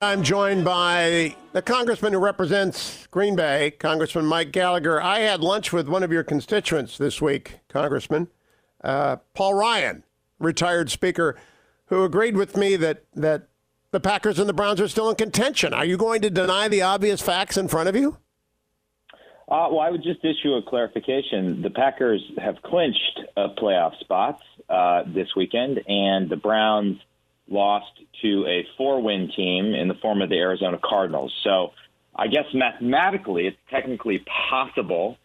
I'm joined by the congressman who represents Green Bay, Congressman Mike-Gallagher. I had lunch with one of your constituents this week, Congressman, Paul Ryan, retired speaker, who agreed with me that the Packers and the Browns are still in contention. Are you going to deny the obvious facts in front of you? Well, I would just issue a clarification. The Packers have clinched playoff spots this weekend, and the Browns lost to a 4-win team in the form of the Arizona Cardinals. So I guess mathematically it's technically possible,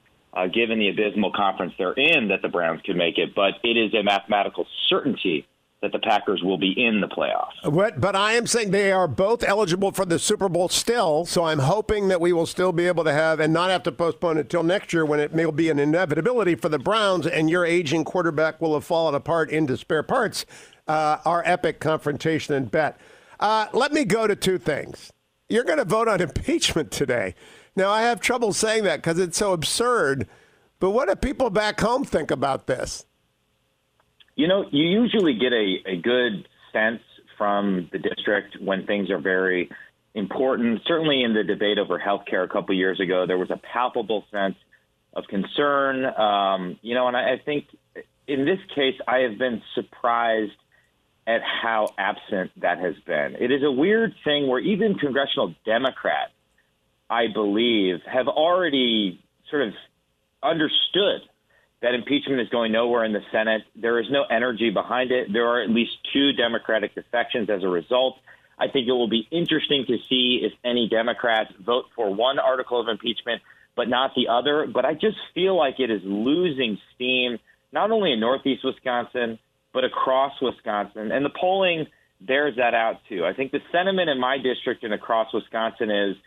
given the abysmal conference they're in, that the Browns could make it. But it is a mathematical certainty that the Packers will be in the playoffs. But I am saying they are both eligible for the Super Bowl still, so I'm hoping that we will still be able to have and not have to postpone it until next year when it may be an inevitability for the Browns and your aging quarterback will have fallen apart into spare parts. Our epic confrontation and bet. Let me go to two things. You're going to vote on impeachment today. Now, I have trouble saying that because it's so absurd, but what do people back home think about this? You know, you usually get a good sense from the district when things are very important. Certainly in the debate over health care a couple years ago, there was a palpable sense of concern. And I think in this case, I have been surprised at how absent that has been. It is a weird thing where even congressional Democrats, I believe, have already sort of understood that impeachment is going nowhere in the Senate. There is no energy behind it. There are at least 2 Democratic defections as a result. I think it will be interesting to see if any Democrats vote for one article of impeachment, but not the other. But I just feel like it is losing steam, not only in Northeast Wisconsin, but across Wisconsin. And the polling bears that out, too. I think the sentiment in my district and across Wisconsin is,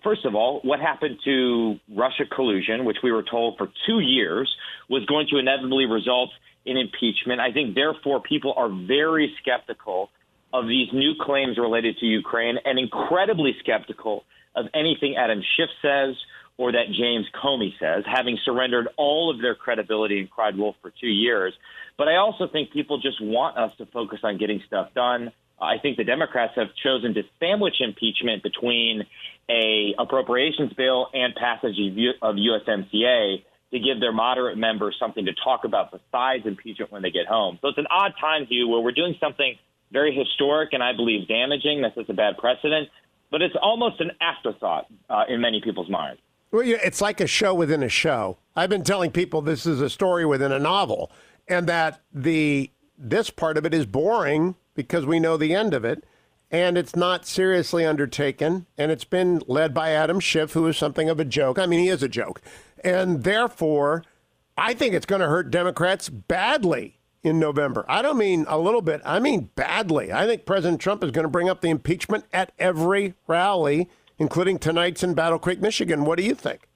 first of all, what happened to Russia collusion, which we were told for 2 years was going to inevitably result in impeachment. I think, therefore, people are very skeptical of these new claims related to Ukraine and incredibly skeptical of anything Adam Schiff says or that James Comey says, having surrendered all of their credibility and cried wolf for 2 years. But I also think people just want us to focus on getting stuff done. I think the Democrats have chosen to sandwich impeachment between a appropriations bill and passage of USMCA to give their moderate members something to talk about besides impeachment when they get home. So it's an odd time, Hugh, where we're doing something very historic and I believe damaging. That sets a bad precedent. But it's almost an afterthought in many people's minds. Well, it's like a show within a show. I've been telling people this is a story within a novel and that this part of it is boring because we know the end of it, and it's not seriously undertaken, and it's been led by Adam Schiff, who is something of a joke. I mean, he is a joke. And therefore, I think it's going to hurt Democrats badly in November. I don't mean a little bit. I mean badly. I think President Trump is going to bring up the impeachment at every rally, including tonight's in Battle Creek, Michigan. What do you think?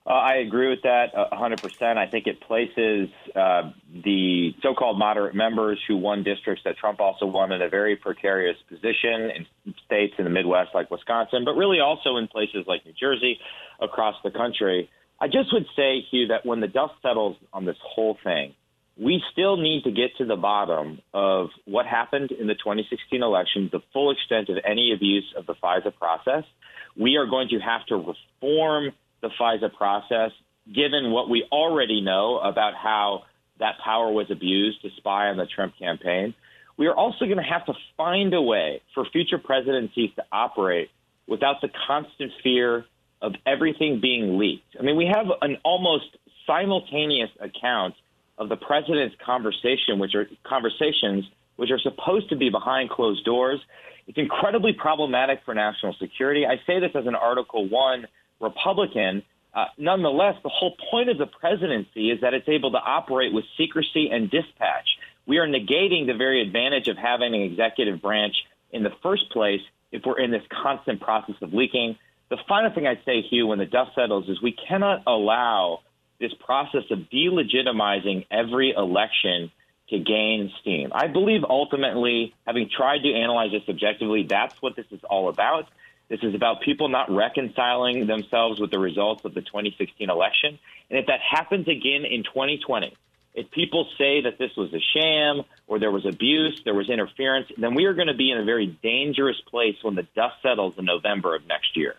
I agree with that 100%. I think it places the so-called moderate members who won districts that Trump also won in a very precarious position in states in the Midwest like Wisconsin, but really also in places like New Jersey across the country. I just would say, Hugh, that when the dust settles on this whole thing, we still need to get to the bottom of what happened in the 2016 election, the full extent of any abuse of the FISA process. We are going to have to reform the FISA process, given what we already know about how that power was abused to spy on the Trump campaign. We are also going to have to find a way for future presidencies to operate without the constant fear of everything being leaked. I mean, we have an almost simultaneous account of the president's conversations, which are supposed to be behind closed doors. It's incredibly problematic for national security. I say this as an Article 1 Republican. Nonetheless, the whole point of the presidency is that it's able to operate with secrecy and dispatch. We are negating the very advantage of having an executive branch in the first place if we're in this constant process of leaking. The final thing I'd say, Hugh, when the dust settles is we cannot allow this process of delegitimizing every election to gain steam. I believe ultimately, having tried to analyze this objectively, that's what this is all about. This is about people not reconciling themselves with the results of the 2016 election. And if that happens again in 2020, if people say that this was a sham or there was abuse, there was interference, then we are going to be in a very dangerous place when the dust settles in November of next year.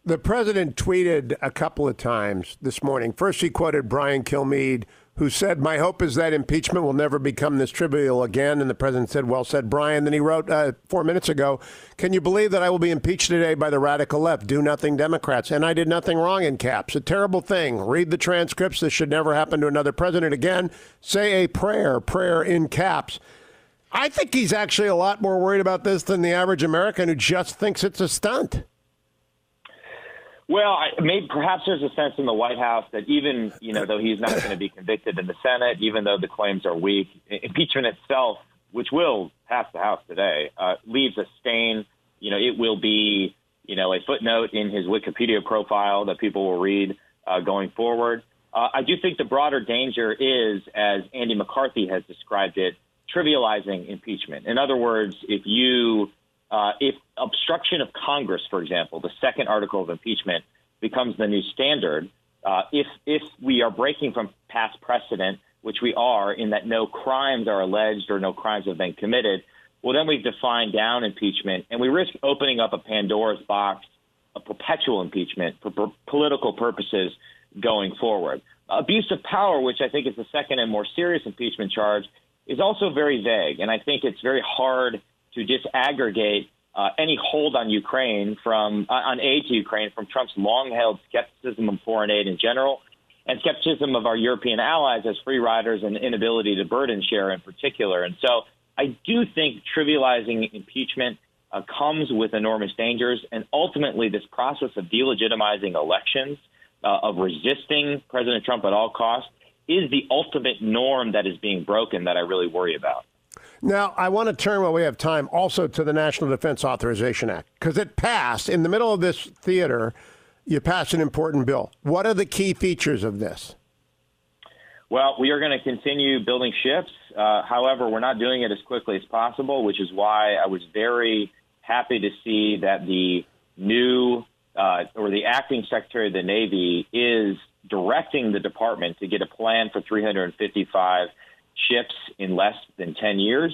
The president tweeted a couple of times this morning. First, he quoted Brian Kilmeade, who said, "My hope is that impeachment will never become this trivial again." And the president said, "Well said, Brian." Then he wrote 4 minutes ago, "Can you believe that I will be impeached today by the radical left? Do nothing Democrats. And I did nothing wrong," in caps. A terrible thing. Read the transcripts. This should never happen to another president again. Say a prayer in caps. I think he's actually a lot more worried about this than the average American who just thinks it's a stunt. Well, perhaps there's a sense in the White House that even, though he's not going to be convicted in the Senate, even though the claims are weak, impeachment itself, which will pass the House today, leaves a stain. It will be, a footnote in his Wikipedia profile that people will read going forward. I do think the broader danger is, as Andy McCarthy has described it, trivializing impeachment. In other words, if obstruction of Congress, for example, the second article of impeachment, becomes the new standard, if we are breaking from past precedent, which we are, in that no crimes are alleged or no crimes have been committed, well, then we've defined down impeachment, and we risk opening up a Pandora's box of perpetual impeachment for political purposes going forward. Abuse of power, which I think is the second and more serious impeachment charge, is also very vague, and I think it's very hard to disaggregate any hold on Ukraine on aid to Ukraine from Trump's long-held skepticism of foreign aid in general and skepticism of our European allies as free riders and inability to burden share in particular. And so I do think trivializing impeachment comes with enormous dangers, and ultimately this process of delegitimizing elections, of resisting President Trump at all costs, is the ultimate norm that is being broken that I really worry about. Now, I want to turn, while we have time, also to the National Defense Authorization Act, because it passed in the middle of this theater. You passed an important bill. What are the key features of this? Well, we are going to continue building ships. However, we're not doing it as quickly as possible, which is why I was very happy to see that the new or the acting Secretary of the Navy is directing the department to get a plan for 355 ships in less than 10 years.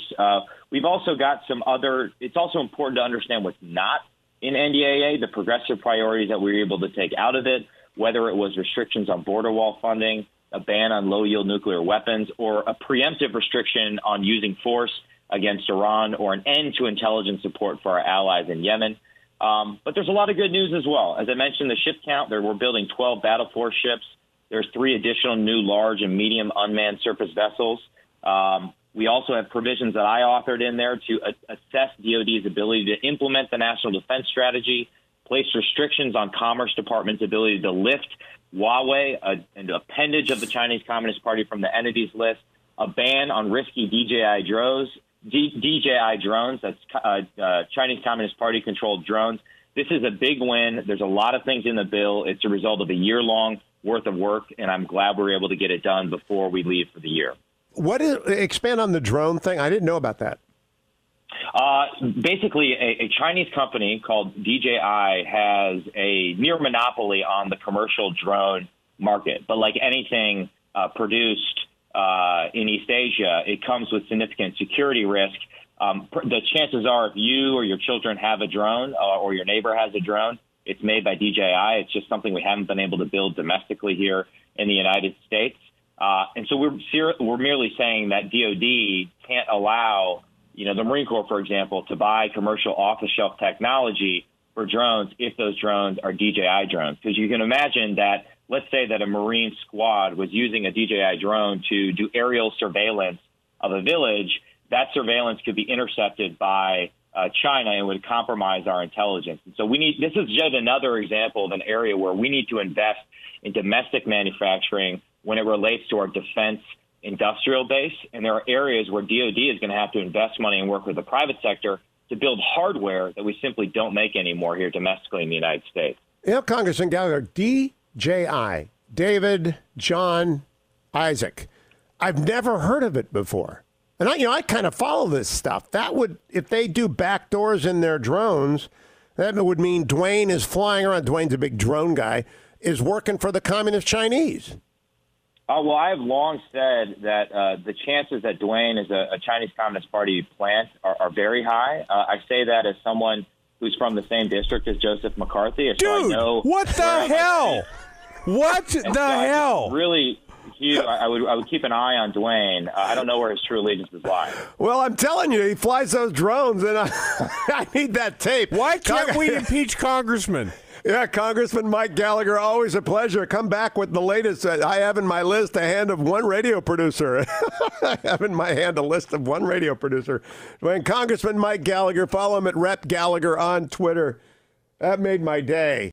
We've also got some other – it's also important to understand what's not in NDAA, the progressive priorities that we were able to take out of it, whether it was restrictions on border wall funding, a ban on low-yield nuclear weapons, or a preemptive restriction on using force against Iran, or an end to intelligence support for our allies in Yemen. But there's a lot of good news as well. As I mentioned, the ship count, we're building 12 battle force ships. There's 3 additional new large and medium unmanned surface vessels. We also have provisions that I authored in there to assess DOD's ability to implement the National Defense Strategy, place restrictions on Commerce Department's ability to lift Huawei, an appendage of the Chinese Communist Party, from the entities list, a ban on risky DJI drones, that's Chinese Communist Party-controlled drones. This is a big win. There's a lot of things in the bill. It's a result of a year-long worth of work, and I'm glad we're able to get it done before we leave for the year. Expand on the drone thing? I didn't know about that. Basically, a Chinese company called DJI has a near monopoly on the commercial drone market. But like anything produced in East Asia, it comes with significant security risk. The chances are if you or your children have a drone or your neighbor has a drone, it's made by DJI. It's just something we haven't been able to build domestically here in the United States. And so we're merely saying that DOD can't allow, the Marine Corps, for example, to buy commercial off-the-shelf technology for drones if those drones are DJI drones. Because you can imagine that, let's say that a Marine squad was using a DJI drone to do aerial surveillance of a village. That surveillance could be intercepted by China and would compromise our intelligence. And so this is yet another example of an area where we need to invest in domestic manufacturing when it relates to our defense industrial base. And there are areas where DOD is going to have to invest money and work with the private sector to build hardware that we simply don't make anymore here domestically in the United States. Congressman Gallagher, DJI, David, John, Isaac. I've never heard of it before. And I kind of follow this stuff. That would, if they do backdoors in their drones, that would mean Dwayne is flying around. Dwayne's a big drone guy, is working for the communist Chinese. Well, I have long said that the chances that Dwayne is a Chinese Communist Party plant are very high. I say that as someone who's from the same district as Joseph McCarthy. Dude, so I know what the hell? What the hell? Really, Hugh, I would keep an eye on Dwayne. I don't know where his true allegiances lie. Well, I'm telling you, he flies those drones, and I need that tape. Why can't we impeach congressmen? Yeah, Congressman Mike-Gallagher, always a pleasure. Come back with the latest. I have in my list a hand of one radio producer. I have in my hand a list of one radio producer. When Congressman Mike-Gallagher, follow him at Rep Gallagher on Twitter. That made my day.